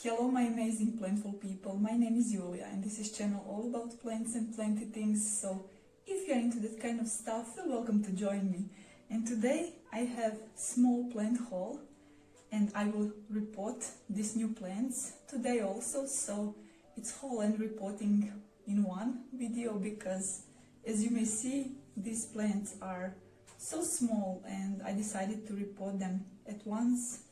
Hello my amazing plantful people, my name is Julia and this is channel all about plants and planty things, so if you're into that kind of stuff, feel welcome to join me. And today I have small plant haul and I will repot these new plants today also, so it's haul and repotting in one video because as you may see these plants are so small and I decided to repot them at once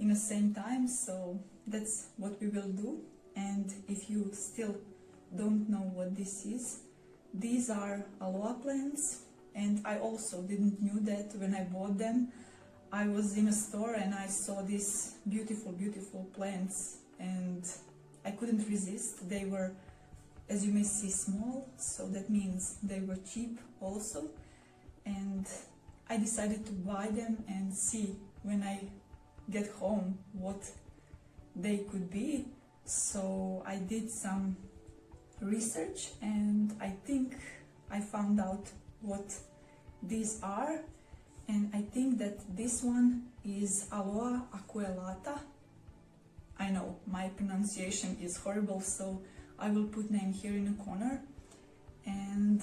in the same time, so that's what we will do. And if you still don't know what this is, these are Aloe plants, and I also didn't knew that when I bought them. I was in a store and I saw these beautiful plants and I couldn't resist. They were, as you may see, small, so that means they were cheap also, and I decided to buy them and see when I get home what they could be. So I did some research and I think I found out what these are, and I think that this one is Aloe aquelata. I know my pronunciation is horrible, so I will put name here in the corner, and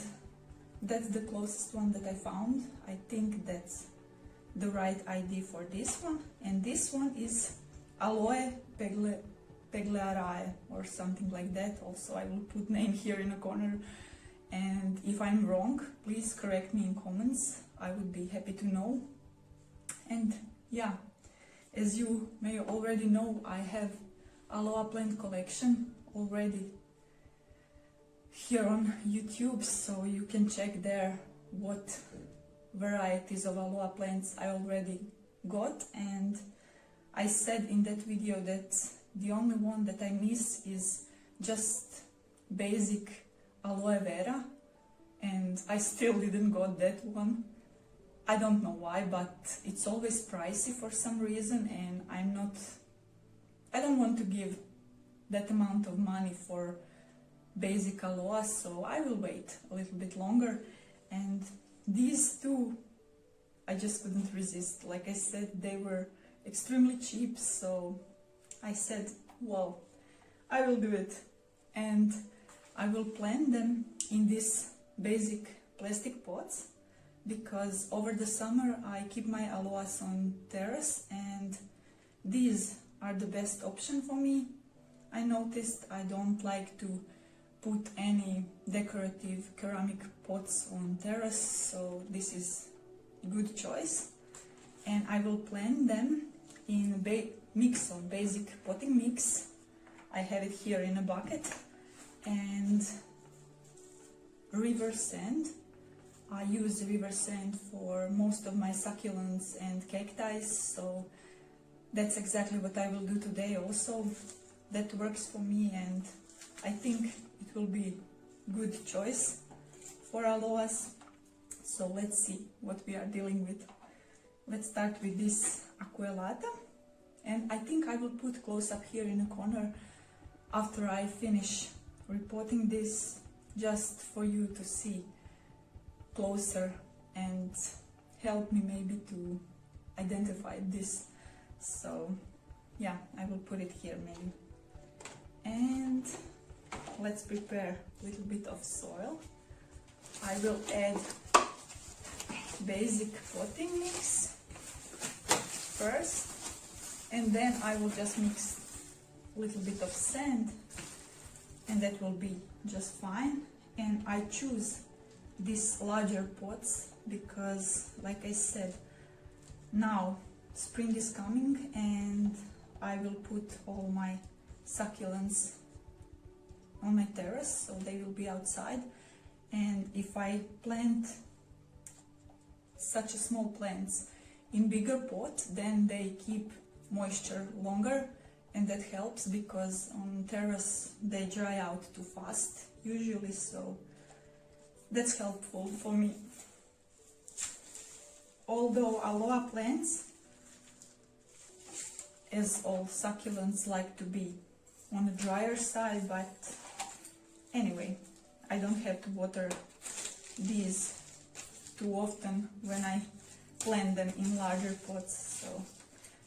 that's the closest one that I found. I think that's the right ID for this one, and this one is Aloe peglearae or something like that. Also I will put name here in a corner, and if I'm wrong please correct me in comments, I would be happy to know. And yeah, as you may already know, I have Aloe plant collection already here on YouTube, so you can check there what varieties of Aloe plants I already got. And I said in that video that the only one that I miss is just basic aloe vera, and I still didn't got that one. I don't know why, but it's always pricey for some reason, and I don't want to give that amount of money for basic aloe, so I will wait a little bit longer. And these two I just couldn't resist. Like I said, they were extremely cheap, so I said, well, I will do it, and I will plant them in these basic plastic pots because over the summer I keep my aloes on terrace and these are the best option for me. I noticed I don't like to put any decorative ceramic pots on terrace, so this is good choice. And I will plant them in mix of basic potting mix. I have it here in a bucket, and river sand. I use river sand for most of my succulents and cacti, so that's exactly what I will do today also. That works for me and I think it will be good choice for aloes. So let's see what we are dealing with. Let's start with this aquelata, and I think I will put close up here in the corner after I finish repotting this, just for you to see closer and help me maybe to identify this. So yeah, I will put it here maybe. And let's prepare a little bit of soil. I will add basic potting mix first, and then I will just mix a little bit of sand, and that will be just fine. And I choose these larger pots because, like I said, now spring is coming and I will put all my succulents on my terrace, so they will be outside. And if I plant such a small plants in bigger pot, then they keep moisture longer, and that helps because on terrace they dry out too fast usually, so that's helpful for me. Although Aloe plants, as all succulents, like to be on the drier side, but anyway, I don't have to water these too often when I plant them in larger pots, so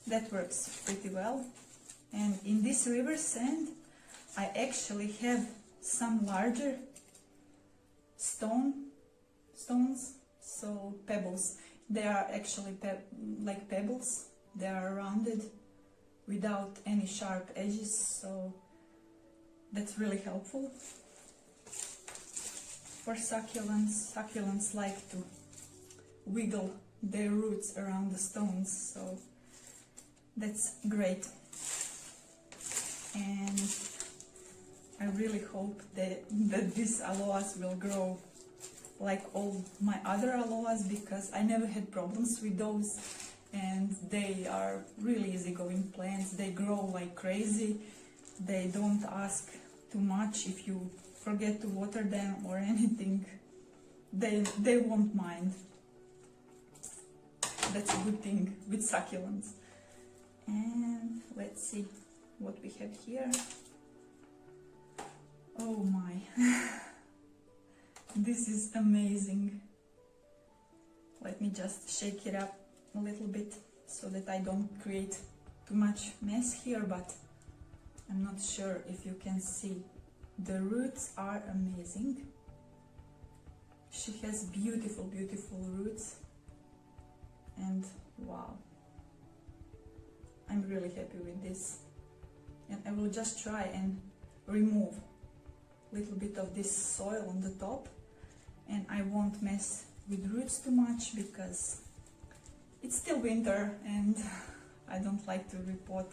that works pretty well. And in this river sand I actually have some larger stones, so pebbles. They are actually like pebbles. They are rounded without any sharp edges, so that's really helpful. For succulents, succulents like to wiggle their roots around the stones, so that's great. And I really hope that these aloes will grow like all my other aloes, because I never had problems with those, and they are really easygoing plants. They grow like crazy. They don't ask too much. If you forget to water them or anything, they won't mind. That's a good thing with succulents. And let's see what we have here. Oh my, this is amazing. Let me just shake it up a little bit so that I don't create too much mess here, but I'm not sure if you can see. The roots are amazing. She has beautiful, beautiful roots, and wow, I'm really happy with this. And I will just try and remove a little bit of this soil on the top, and I won't mess with roots too much because it's still winter and I don't like to repot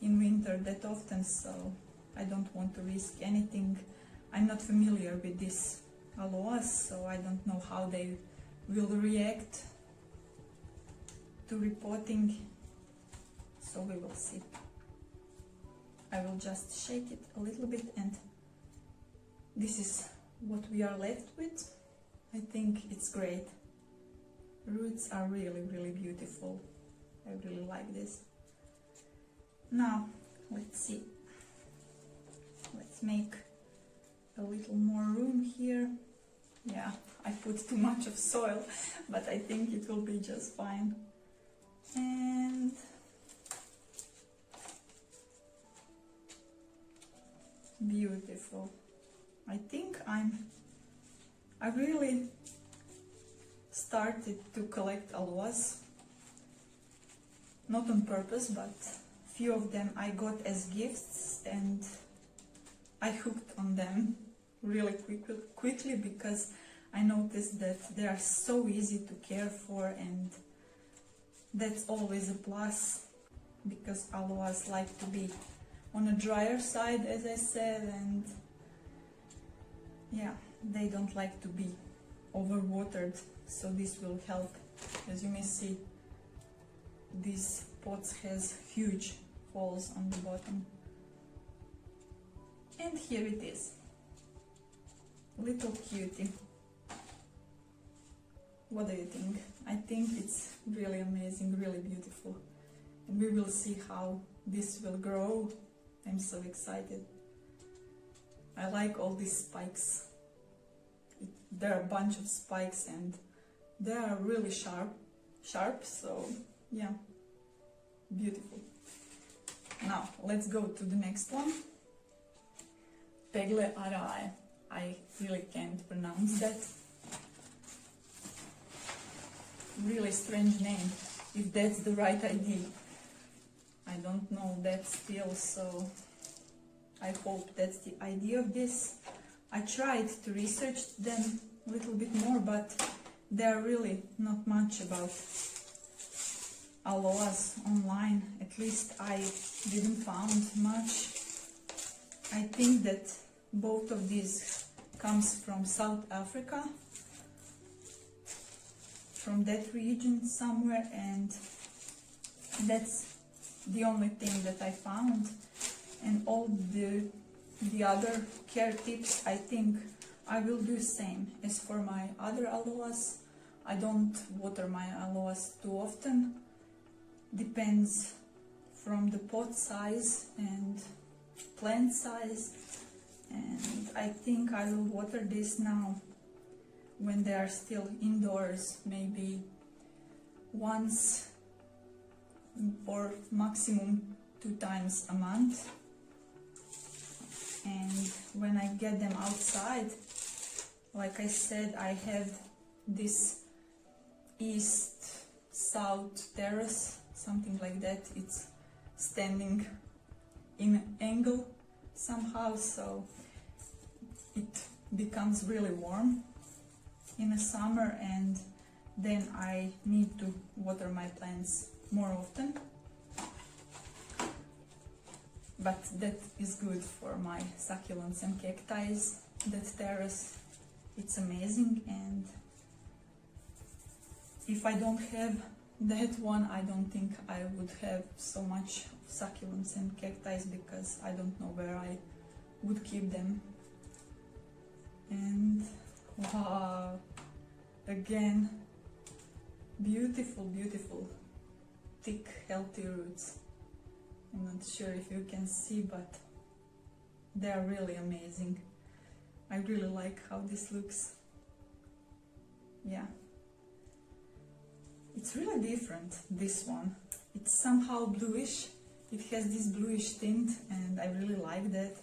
in winter that often, so I don't want to risk anything. I'm not familiar with these aloes, so I don't know how they will react to repotting, so we will see. I will just shake it a little bit, and this is what we are left with. I think it's great. Roots are really, really beautiful. I really like this. Now, let's see. Let's make a little more room here. Yeah, I put too much of soil, but I think it will be just fine. And beautiful. I think I really started to collect aloes, not on purpose, but few of them I got as gifts, and I hooked on them really quickly because I noticed that they are so easy to care for, and that's always a plus, because aloes like to be on a drier side, as I said, and yeah, they don't like to be overwatered, so this will help. As you may see, this pot has huge holes on the bottom. And here it is, little cutie. What do you think? I think it's really amazing, really beautiful, and we will see how this will grow. I'm so excited. I like all these spikes. There are a bunch of spikes and they are really sharp, so yeah, beautiful. Now let's go to the next one. Aloe. I really can't pronounce that. Really strange name, if that's the right idea. I don't know that still, so I hope that's the idea of this. I tried to research them a little bit more, but there are really not much about aloes online. At least I didn't find much. I think that both of these comes from South Africa, from that region somewhere, and that's the only thing that I found. And all the other care tips, I think I will do same as for my other aloes. I don't water my aloes too often. Depends from the pot size and plant size. And I think I will water this now when they are still indoors, maybe once or maximum 2 times a month. And when I get them outside, like I said, I have this east-south terrace, something like that. It's standing in an angle somehow, so it becomes really warm in the summer, and then I need to water my plants more often. But that is good for my succulents and cacti. That terrace, it's amazing, and if I don't have that one, I don't think I would have so much succulents and cacti, because I don't know where I would keep them. And wow, again, beautiful, beautiful, thick, healthy roots. I'm not sure if you can see, but they are really amazing. I really like how this looks. Yeah. It's really different, this one. It's somehow bluish. It has this bluish tint, and I really like that.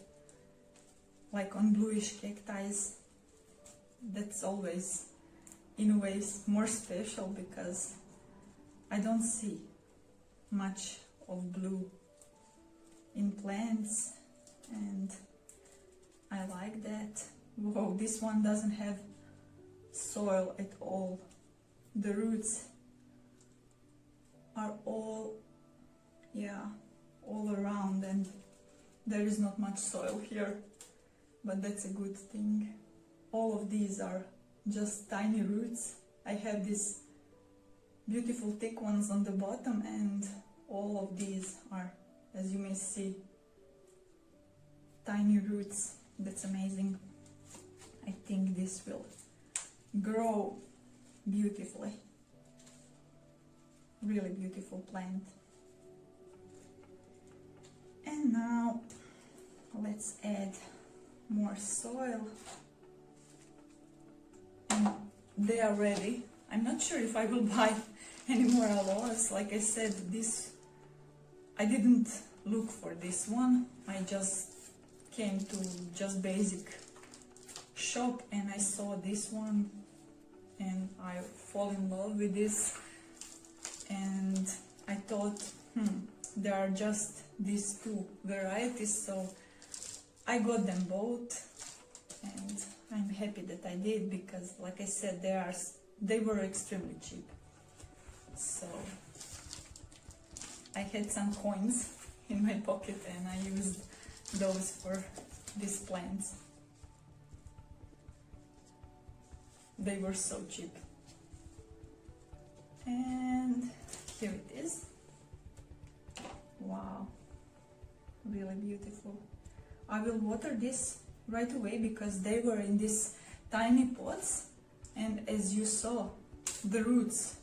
Like on bluish cacti, that's always, in a way, more special, because I don't see much of blue in plants, and I like that. Whoa, this one doesn't have soil at all. The roots are all, yeah, all around, and there is not much soil here, but that's a good thing. All of these are just tiny roots. I have these beautiful thick ones on the bottom, and all of these are, as you may see, tiny roots. That's amazing. I think this will grow beautifully. Really beautiful plant. And now let's add more soil. And they are ready. I'm not sure if I will buy any more aloes. Like I said, I didn't look for this one. I just came to just basic shop, and I saw this one, and I fall in love with this, and I thought, there are just these 2 varieties, so I got them both, and I'm happy that I did, because like I said, they were extremely cheap. So I had some coins in my pocket, and I used those for these plants. They were so cheap. And here it is. Wow, really beautiful. I will water this right away, because they were in these tiny pots, and as you saw, the roots,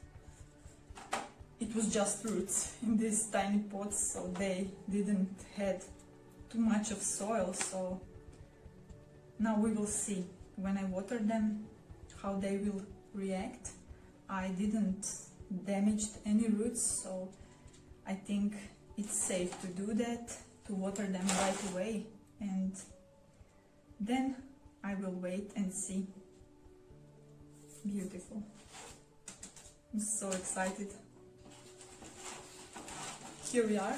it was just roots in these tiny pots, so they didn't have too much of soil. So now we will see when I water them how they will react. I didn't damage any roots, so I think it's safe to do that, to water them right away, and then I will wait and see. Beautiful. I'm so excited. Here we are.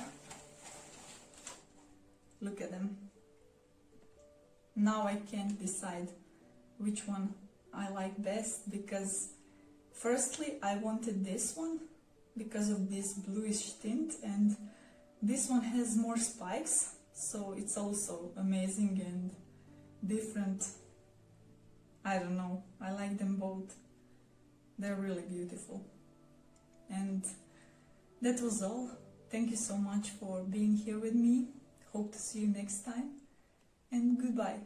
Look at them. Now I can't decide which one I like best, because firstly I wanted this one because of this bluish tint, and this one has more spikes, so it's also amazing and different. I don't know, I like them both. They're really beautiful. And that was all. Thank you so much for being here with me. Hope to see you next time, and goodbye.